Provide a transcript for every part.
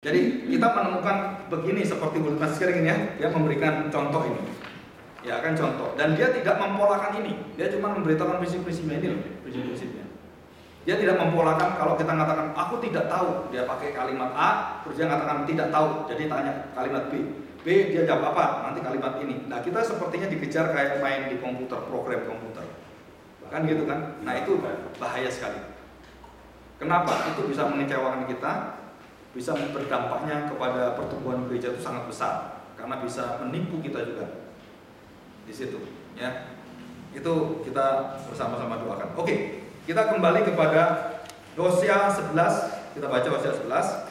Jadi kita menemukan begini seperti Bulut Mesir ini ya, dia memberikan contoh ini, ya kan contoh. Dan dia tidak mempolakan ini, dia cuma memberitahukan prinsip-prinsipnya ini loh, prinsip-prinsipnya. Dia tidak mempolakan. Kalau kita mengatakan aku tidak tahu, dia pakai kalimat A, terus dia mengatakan tidak tahu, jadi tanya kalimat B, dia jawab apa, nanti kalimat ini. Nah kita sepertinya dikejar kayak main di komputer, program komputer, kan gitu kan. Nah itu bahaya sekali. Kenapa? Itu bisa mengecewakan kita, bisa berdampaknya kepada pertumbuhan gereja itu sangat besar, karena bisa menipu kita juga di situ, ya. Itu kita bersama-sama doakan. Oke, kita kembali kepada Hosea 11. Kita baca Hosea 11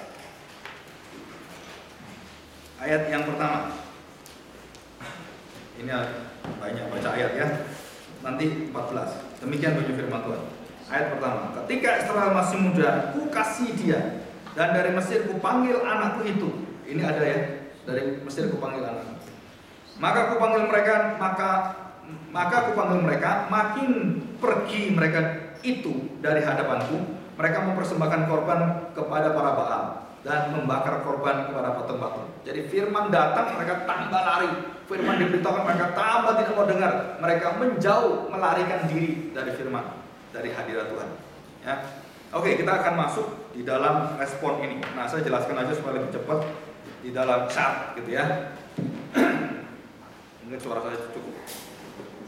ayat yang pertama. Ini banyak baca ayat ya. Nanti 14. Demikian bunyi firman Tuhan. Ayat pertama. Ketika Israel masih muda, ku kasih dia, dan dari Mesir ku panggil anakku itu. Ini ada ya. Dari Mesir ku panggil anakku. Maka ku panggil mereka, maka ku panggil mereka, makin pergi mereka itu dari hadapanku. Mereka mempersembahkan korban kepada para Baal dan membakar korban kepada patung-patung. Jadi firman datang, mereka tambah lari. Firman diberitahukan, mereka tambah tidak mau dengar. Mereka menjauh, melarikan diri dari firman, dari hadirat Tuhan. Ya. Oke, kita akan masuk di dalam respon ini. Nah, saya jelaskan aja supaya lebih cepat di dalam chat, gitu ya. Mungkin suara saya cukup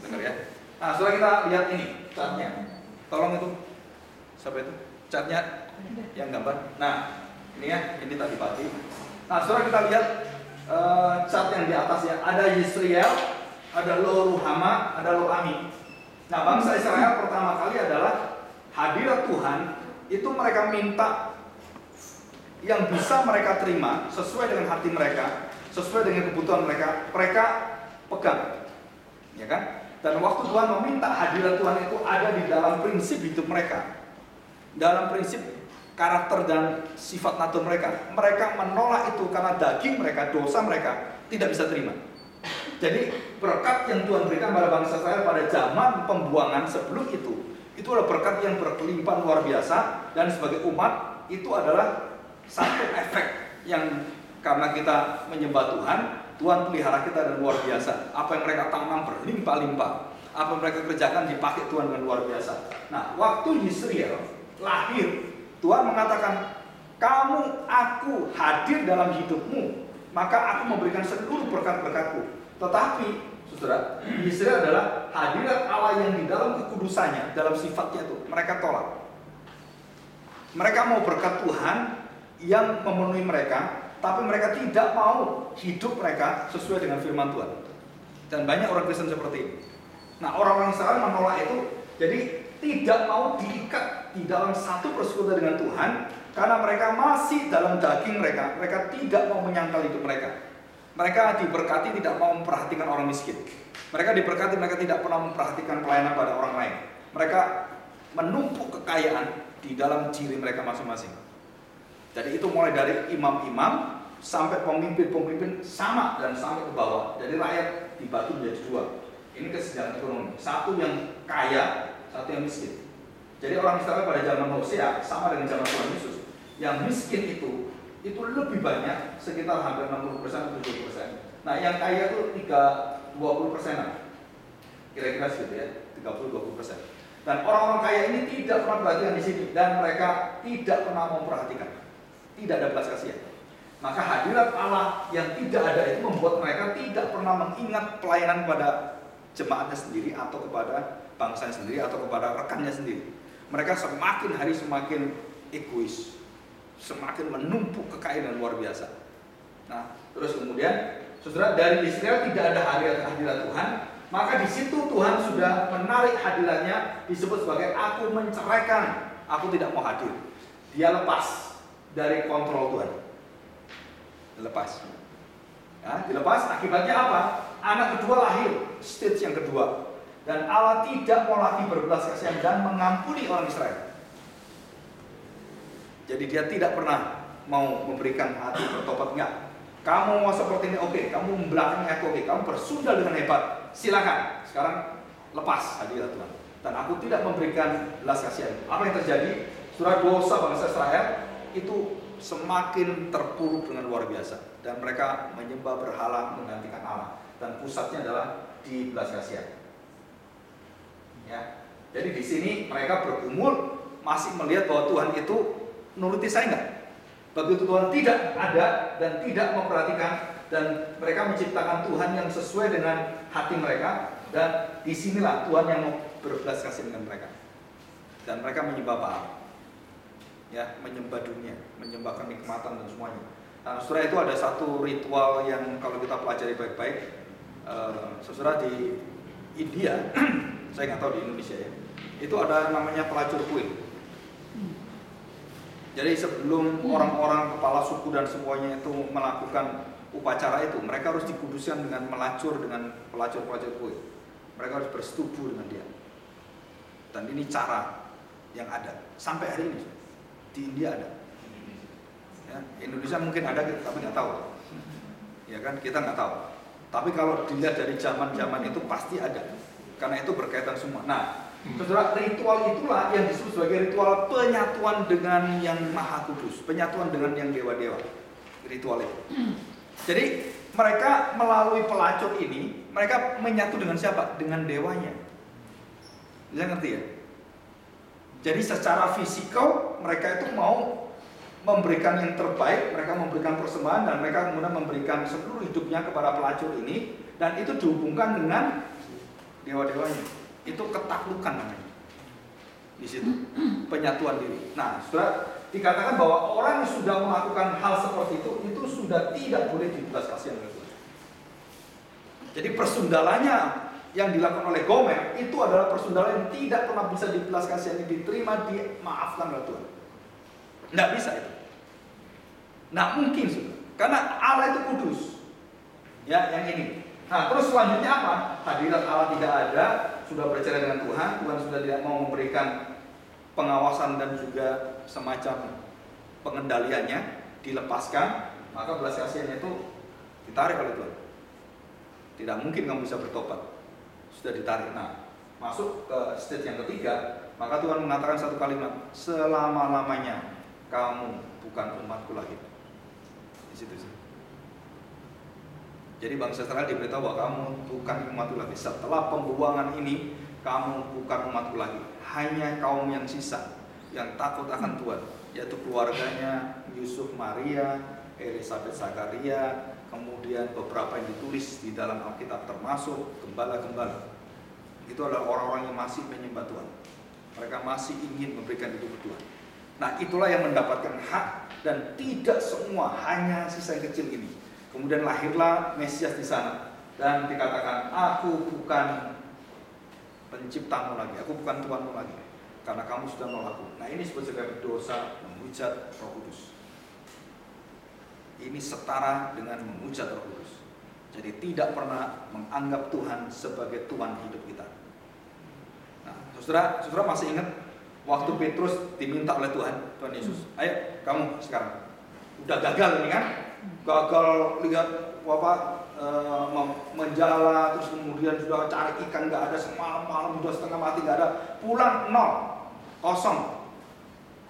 dengar ya. Nah, setelah kita lihat ini chartnya, tolong itu siapa itu chartnya yang gambar. Nah, ini ya, ini tadi pagi. Nah, setelah kita lihat chart yang di atas ya, ada Yisrael, ada Lo Ruhama, ada Lo Ami. Nah, bangsa Israel pertama kali adalah hadirat Tuhan. Itu mereka minta yang bisa mereka terima sesuai dengan hati mereka, sesuai dengan kebutuhan mereka, mereka pegang, ya kan? Dan waktu Tuhan meminta hadirat Tuhan itu ada di dalam prinsip hidup mereka, dalam prinsip karakter dan sifat natur mereka. Mereka menolak itu karena daging mereka, dosa mereka tidak bisa terima. Jadi berkat yang Tuhan berikan pada bangsa Israel pada zaman pembuangan sebelum itu adalah berkat yang berkelimpahan luar biasa. Dan sebagai umat itu adalah satu efek yang karena kita menyembah Tuhan, Tuhan pelihara kita dan luar biasa. Apa yang mereka tanam berlimpah-limpah, apa yang mereka kerjakan dipakai Tuhan dengan luar biasa. Nah, waktu Yisrael lahir, Tuhan mengatakan, kamu aku hadir dalam hidupmu, maka aku memberikan seluruh berkat-berkatku. Tetapi, saudara, Yisrael adalah hadirat Allah yang di dalam kekudusannya, dalam sifatnya itu, mereka tolak. Mereka mau berkat Tuhan yang memenuhi mereka, tapi mereka tidak mau hidup mereka sesuai dengan firman Tuhan. Dan banyak orang Kristen seperti ini. Nah, orang-orang Israel menolak itu, jadi tidak mau diikat di dalam satu persekutuan dengan Tuhan, karena mereka masih dalam daging mereka. Mereka tidak mau menyangkal hidup mereka. Mereka diberkati tidak mau memperhatikan orang miskin. Mereka diberkati, mereka tidak pernah memperhatikan pelayanan pada orang lain. Mereka menumpuk kekayaan di dalam diri mereka masing-masing. Jadi itu mulai dari imam-imam sampai pemimpin-pemimpin sama dan sampai ke bawah. Jadi rakyat dibagi menjadi dua. Ini kesenjangan ekonomi. Satu yang kaya, satu yang miskin. Jadi orang Israel pada zaman Hosea sama dengan zaman Tuhan Yesus. Yang miskin itu lebih banyak, sekitar hampir 60% atau 70%. Nah, yang kaya itu 20%-an. Kira-kira segitu ya, 30-20%. Dan orang-orang kaya ini tidak pernah perhatikan di sini, dan mereka tidak pernah memperhatikan. Tidak ada belas kasihan. Maka hadirat Allah yang tidak ada itu membuat mereka tidak pernah mengingat pelayanan kepada jemaatnya sendiri, atau kepada bangsanya sendiri, atau kepada rekannya sendiri. Mereka semakin hari semakin egois, semakin menumpuk kekayaan luar biasa. Nah, terus kemudian, saudara, dari Israel tidak ada hadirat Tuhan, maka di situ Tuhan sudah menarik hadiratnya, disebut sebagai aku menceraikan, aku tidak mau hadir. Dia lepas dari kontrol Tuhan. Dilepas. Ya, dilepas, akibatnya apa? Anak kedua lahir, stage yang kedua. Dan Allah tidak mau lagi berbelas kasihan dan mengampuni orang Israel. Jadi dia tidak pernah mau memberikan hati bertobat, enggak. Kamu mau seperti ini, oke. Kamu membelakangi aku, oke. Kamu bersundal dengan hebat, silakan. Sekarang lepas hadirat Tuhan. Dan aku tidak memberikan belas kasihan. Apa yang terjadi? Surah dosa bangsa Israel itu semakin terpuruk dengan luar biasa, dan mereka menyembah berhala menggantikan Allah, dan pusatnya adalah di belas kasihan. Ya, jadi di sini mereka bergumul masih melihat bahwa Tuhan itu nuruti saya enggak. Begitu Tuhan tidak ada dan tidak memperhatikan, dan mereka menciptakan Tuhan yang sesuai dengan hati mereka, dan disinilah Tuhan yang mau berbelas kasih dengan mereka, dan mereka menyembah Baal, ya, menyembah dunia, menyembah kenikmatan dan semuanya. Nah, saudara, itu ada satu ritual yang kalau kita pelajari baik-baik, saudara, di India, saya nggak tahu di Indonesia ya, itu ada namanya pelacur kuil. Jadi sebelum orang-orang kepala suku dan semuanya itu melakukan upacara itu, mereka harus dikuduskan dengan melacur dengan pelacur-pelacur kuil. Mereka harus bersetubuh dengan dia. Dan ini cara yang ada sampai hari ini. Di India ada. Ya, Indonesia mungkin ada, tapi nggak tahu. Ya kan, kita nggak tahu. Tapi kalau dilihat dari zaman-zaman itu pasti ada, karena itu berkaitan semua. Nah, saudara, ritual itulah yang disebut sebagai ritual penyatuan dengan yang Maha Kudus, penyatuan dengan yang dewa-dewa. Ritual itu. Jadi mereka melalui pelacur ini, mereka menyatu dengan siapa? Dengan dewanya. Bisa ngerti ya? Jadi secara fisikal mereka itu mau memberikan yang terbaik, mereka memberikan persembahan, dan mereka kemudian memberikan seluruh hidupnya kepada pelacur ini, dan itu dihubungkan dengan dewa-dewanya. Itu ketaklukan namanya. Di situ penyatuan diri. Nah, saudara, dikatakan bahwa orang yang sudah melakukan hal seperti itu sudah tidak boleh dibelas kasihan oleh Tuhan. Jadi persundalannya yang dilakukan oleh Gomer itu adalah persundalan yang tidak pernah bisa dibelas kasihan, diterima, dimaafkan oleh Tuhan. Nggak bisa itu. Nah, mungkin saudara, karena Allah itu kudus. Ya, yang ini. Nah, terus selanjutnya apa? Hadirat Allah tidak ada, sudah bercerai dengan Tuhan, Tuhan sudah tidak mau memberikan pengawasan dan juga semacam pengendaliannya, dilepaskan, maka belas kasihannya itu ditarik oleh Tuhan. Tidak mungkin kamu bisa bertobat, sudah ditarik. Nah, masuk ke stage yang ketiga, maka Tuhan mengatakan satu kalimat, selama-lamanya kamu bukan umatku lagi. Di situ sih. Jadi bangsa Israel diberitahu bahwa kamu bukan umatku lagi. Setelah pembuangan ini, kamu bukan umatku lagi. Hanya kaum yang sisa, yang takut akan Tuhan, yaitu keluarganya Yusuf, Maria, Elisabeth, Zakaria, kemudian beberapa yang ditulis di dalam Alkitab, termasuk gembala-gembala. Itu adalah orang-orang yang masih menyembah Tuhan. Mereka masih ingin memberikan hidup ke Tuhan. Nah, itulah yang mendapatkan hak, dan tidak semua, hanya sisa yang kecil ini. Kemudian lahirlah Mesias di sana, dan dikatakan, aku bukan penciptamu lagi, aku bukan Tuhanmu lagi, karena kamu sudah menolakku. Nah, ini sebagai dosa menghujat Roh Kudus. Ini setara dengan menghujat Roh Kudus. Jadi tidak pernah menganggap Tuhan sebagai Tuhan hidup kita. Nah, saudara masih ingat waktu Petrus diminta oleh Tuhan Yesus, ayo kamu sekarang udah gagal ini kan, gagal lihat menjala, terus kemudian sudah cari ikan nggak ada, semalam sudah setengah mati nggak ada, pulang nol, kosong,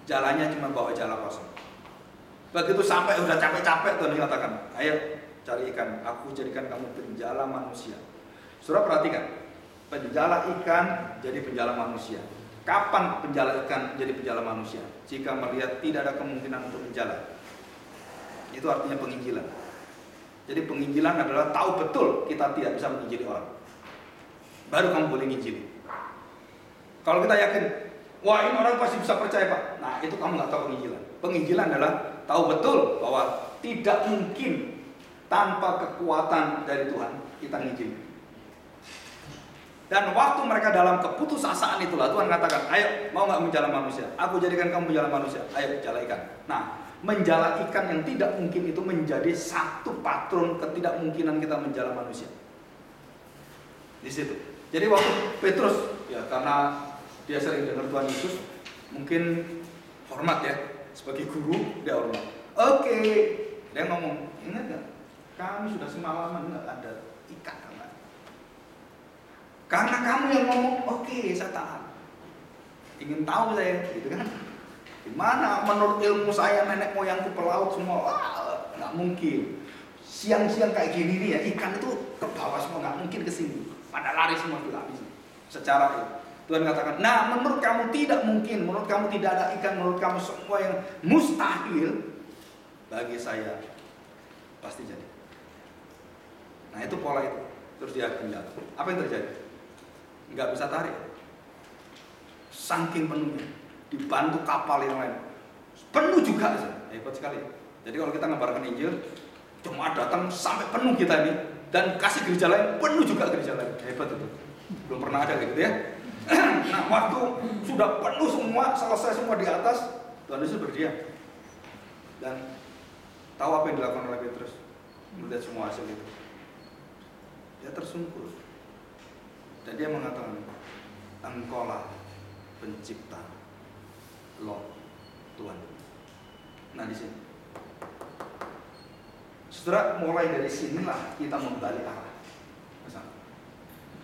jalannya cuma bawa jala kosong. Begitu sampai udah capek-capek Tuhan mengatakan, ayo cari ikan, aku jadikan kamu penjala manusia. Saudara perhatikan, penjala ikan jadi penjala manusia. Kapan penjala ikan jadi penjala manusia? Jika melihat tidak ada kemungkinan untuk menjala. Itu artinya penginjilan. Jadi penginjilan adalah tahu betul kita tidak bisa menginjili orang, baru kamu boleh menginjili. Kalau kita yakin, wah ini orang pasti bisa percaya Pak, nah itu kamu nggak tahu penginjilan. Penginjilan adalah tahu betul bahwa tidak mungkin tanpa kekuatan dari Tuhan kita menginjili. Dan waktu mereka dalam keputusasaan itulah Tuhan katakan, ayo mau nggak menjala manusia? Aku jadikan kamu menjala manusia. Ayo jala ikan. Nah, menjala ikan yang tidak mungkin itu menjadi satu patron ketidakmungkinan kita menjala manusia. Di situ. Jadi waktu Petrus, ya karena dia sering dengar Tuhan Yesus, mungkin hormat ya, sebagai guru dia hormat. Oke, dia ngomong, ingat nggak? Kami sudah semalaman nggak ada ikan. Karena kamu yang ngomong, oke, saya tahan. Ingin tahu saya, gitu kan? Gimana menurut ilmu saya nenek moyangku pelaut semua? Wah, nggak mungkin. Siang-siang kayak gini nih ya, ikan itu ke bawah semua, nggak mungkin ke sini. Pada lari semua habis. Secara itu Tuhan katakan, nah menurut kamu tidak mungkin, menurut kamu tidak ada ikan, menurut kamu semua yang mustahil, bagi saya pasti jadi. Nah itu pola itu. Terus dia tinggal. Apa yang terjadi? Nggak bisa tarik. Saking penuhnya, dibantu kapal yang lain, penuh juga, hebat sekali. Jadi kalau kita ngabarkan Injil, cuma datang sampai penuh kita ini, dan kasih gereja lain, penuh juga gereja lain, hebat itu. Belum pernah ada gitu ya. Nah waktu sudah penuh semua, selesai semua di atas, Tuhan Yesus berdiam. Dan tahu apa yang dilakukan oleh Petrus? Melihat semua hasil itu, dia tersungkur. Dan dia mengatakan, Engkaulah pencipta Lord Tuhan. Nah di sini, saudara, mulai dari sinilah kita membalik arah.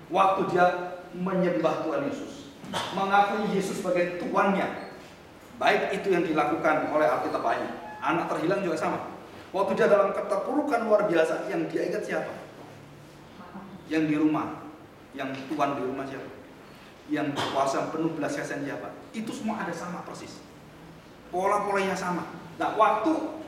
Waktu dia menyembah Tuhan Yesus, mengakui Yesus sebagai Tuannya, baik itu yang dilakukan oleh Alkitab banyak. Anak terhilang juga sama. Waktu dia dalam keterpurukan luar biasa, yang dia ingat siapa? Yang di rumah, yang Tuhan di rumah siapa? Yang berkuasa penuh belas kasihan siapa? Itu semua ada sama persis. Pola-polanya sama. Nah waktu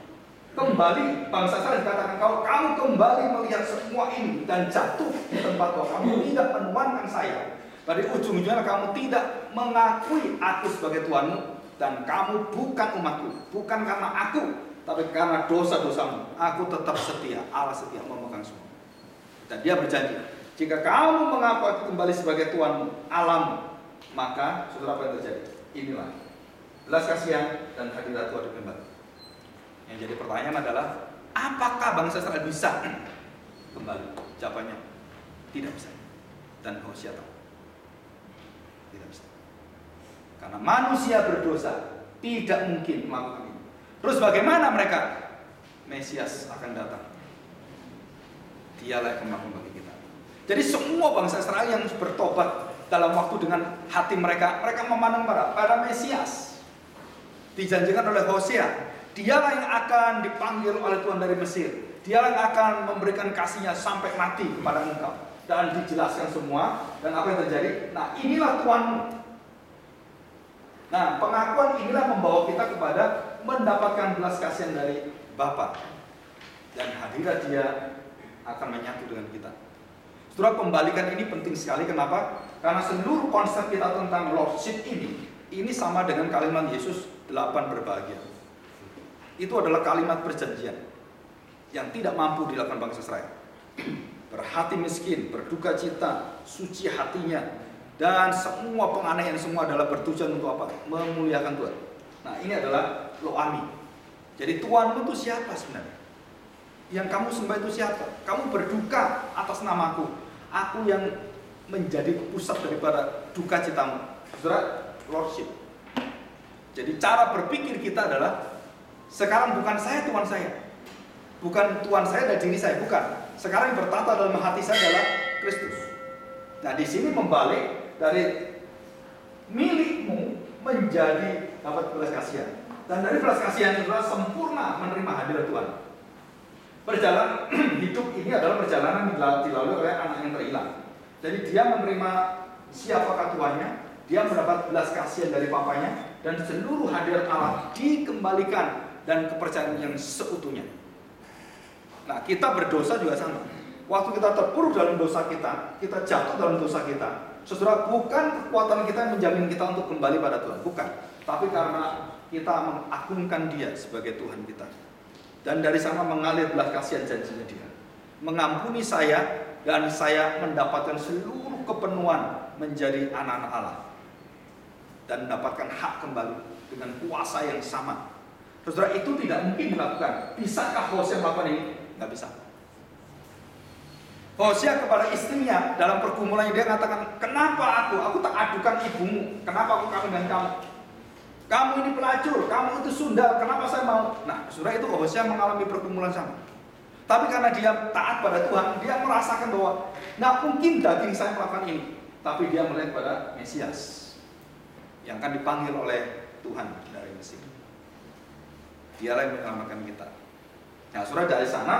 kembali, bangsa Israel dikatakan, kalau kamu kembali melihat semua ini dan jatuh di tempat bahwa kamu tidak menuankan saya, pada ujung-ujungnya kamu tidak mengakui aku sebagai Tuhanmu, dan kamu bukan umatku, bukan karena aku, tapi karena dosa-dosamu, aku tetap setia. Allah setia memegang semua. Dan dia berjanji, jika kamu mengaku aku kembali sebagai Tuhanmu, Allahmu, maka saudara, apa yang terjadi? Inilah belas kasihan dan hadirat Tuhan kembali. Yang jadi pertanyaan adalah, apakah bangsa Israel bisa kembali? Jawabannya, tidak bisa. Dan Hosea tahu, tidak bisa. Karena manusia berdosa tidak mungkin melakukan ini. Terus bagaimana mereka? Mesias akan datang. Dialah yang akan bagi kita. Jadi semua bangsa Israel yang bertobat dalam waktu dengan hati mereka memandang pada Mesias. Dijanjikan oleh Hosea. Dialah yang akan dipanggil oleh Tuhan dari Mesir. Dialah yang akan memberikan kasihnya sampai mati kepada engkau. Dan dijelaskan semua. Dan apa yang terjadi? Nah inilah Tuhanmu. Nah pengakuan inilah membawa kita kepada mendapatkan belas kasihan dari Bapa. Dan hadirat dia akan menyatu dengan kita. Saudara, pembalikan ini penting sekali. Kenapa? Karena seluruh konsep kita tentang Lordship ini sama dengan kalimat Yesus 8 berbahagia. Itu adalah kalimat perjanjian yang tidak mampu dilakukan bangsa Israel. Berhati miskin, berduka cita, suci hatinya, dan semua penganehan semua adalah bertujuan untuk apa? Memuliakan Tuhan. Nah ini adalah Lo-Ami. Jadi Tuhanmu itu siapa sebenarnya? Yang kamu sembah itu siapa? Kamu berduka atas namaku. Aku yang menjadi pusat daripada duka citamu. Saudara, Lordship. Jadi cara berpikir kita adalah, sekarang bukan saya Tuhan saya, bukan Tuhan saya dan diri saya, bukan. Sekarang yang bertata dalam hati saya adalah Kristus. Nah di sini membalik dari milikmu menjadi dapat belas kasihan, dan dari belas kasihan itu sempurna menerima hadirat Tuhan. Perjalanan hidup ini adalah perjalanan yang dilalui oleh anak yang terhilang. Jadi dia menerima siapakah Tuhannya, dia mendapat belas kasihan dari papanya, dan seluruh hadirat Allah dikembalikan dan kepercayaan yang seutuhnya. Nah kita berdosa juga sama. Waktu kita terpuruk dalam dosa kita jatuh dalam dosa kita, saudara, bukan kekuatan kita yang menjamin kita untuk kembali pada Tuhan, bukan. Tapi karena kita mengagungkan dia sebagai Tuhan kita. Dan dari sana mengalir belas kasihan janjinya dia. Mengampuni saya, dan saya mendapatkan seluruh kepenuhan menjadi anak-anak Allah. Dan mendapatkan hak kembali dengan kuasa yang sama. Saudara, itu tidak mungkin dilakukan. Bisakah Hosea melakukan ini? Nggak bisa. Hosea kepada istrinya dalam pergumulannya dia mengatakan, kenapa aku tak adukan ibumu? Kenapa aku kawin dengan kamu? Kamu ini pelacur, kamu itu sundal, kenapa saya mau? Nah, saudara, itu Hosea mengalami pergumulan sama. Tapi karena dia taat pada Tuhan, dia merasakan bahwa nggak mungkin daging saya melakukan ini. Tapi dia melihat pada Mesias yang akan dipanggil oleh Tuhan dari Mesir. Dialah yang menyelamatkan kita. Nah, saudara, dari sana,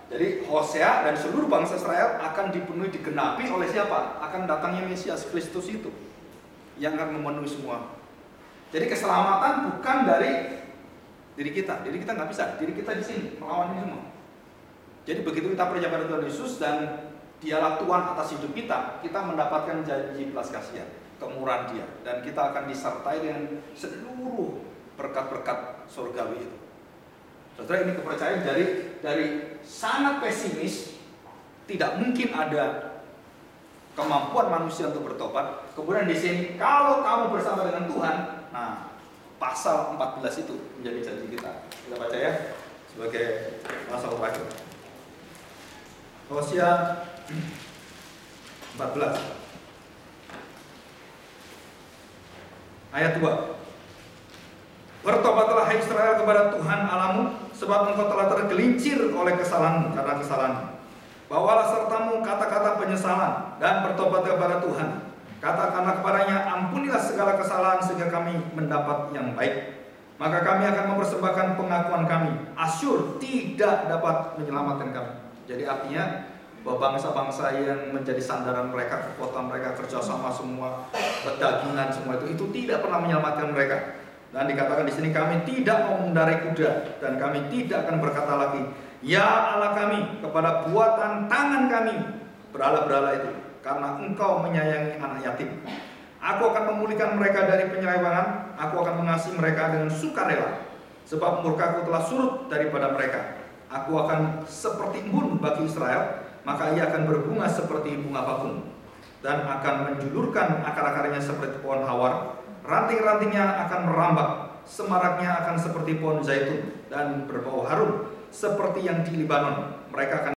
jadi Hosea dan seluruh bangsa Israel akan dipenuhi, digenapi oleh siapa? Akan datangnya Mesias Kristus itu yang akan memenuhi semua. Jadi keselamatan bukan dari diri kita nggak bisa, diri kita di sini melawan ini semua. Jadi begitu kita percaya pada Tuhan Yesus dan Dialah Tuhan atas hidup kita, kita mendapatkan janji belas kasihan, kemurahan Dia, dan kita akan disertai dengan seluruh berkat-berkat surgawi itu. Saudara, ini kepercayaan dari sangat pesimis, tidak mungkin ada kemampuan manusia untuk bertobat. Kemudian di sini, kalau kamu bersama dengan Tuhan, nah pasal 14 itu menjadi janji kita. Kita baca ya sebagai pasal terakhir. Hosea 14 ayat 2. Bertobatlah hai Israel kepada Tuhan Allahmu, sebab engkau telah tergelincir oleh kesalahanmu karena kesalahanmu. Bawalah sertamu kata-kata penyesalan dan bertobat kepada Tuhan. Katakanlah kepadanya, ampunilah segala kesalahan sehingga kami mendapat yang baik. Maka kami akan mempersembahkan pengakuan kami. Asyur tidak dapat menyelamatkan kami. Jadi artinya bahwa bangsa-bangsa yang menjadi sandaran mereka, kekuatan mereka, kerjasama semua, perdagingan semua itu tidak pernah menyelamatkan mereka. Dan dikatakan di sini, kami tidak mau mengendarai kuda dan kami tidak akan berkata lagi, ya Allah kami, kepada buatan tangan kami berhala-berhala itu, karena engkau menyayangi anak yatim. Aku akan memulihkan mereka dari penyelewengan, aku akan mengasihi mereka dengan sukarela, sebab murkaku telah surut daripada mereka. Aku akan seperti embun bagi Israel, maka ia akan berbunga seperti bunga bakung, dan akan menjulurkan akar-akarnya seperti pohon hawar, ranting-rantingnya akan merambak, semaraknya akan seperti pohon zaitun, dan berbau harum seperti yang di Libanon. Mereka akan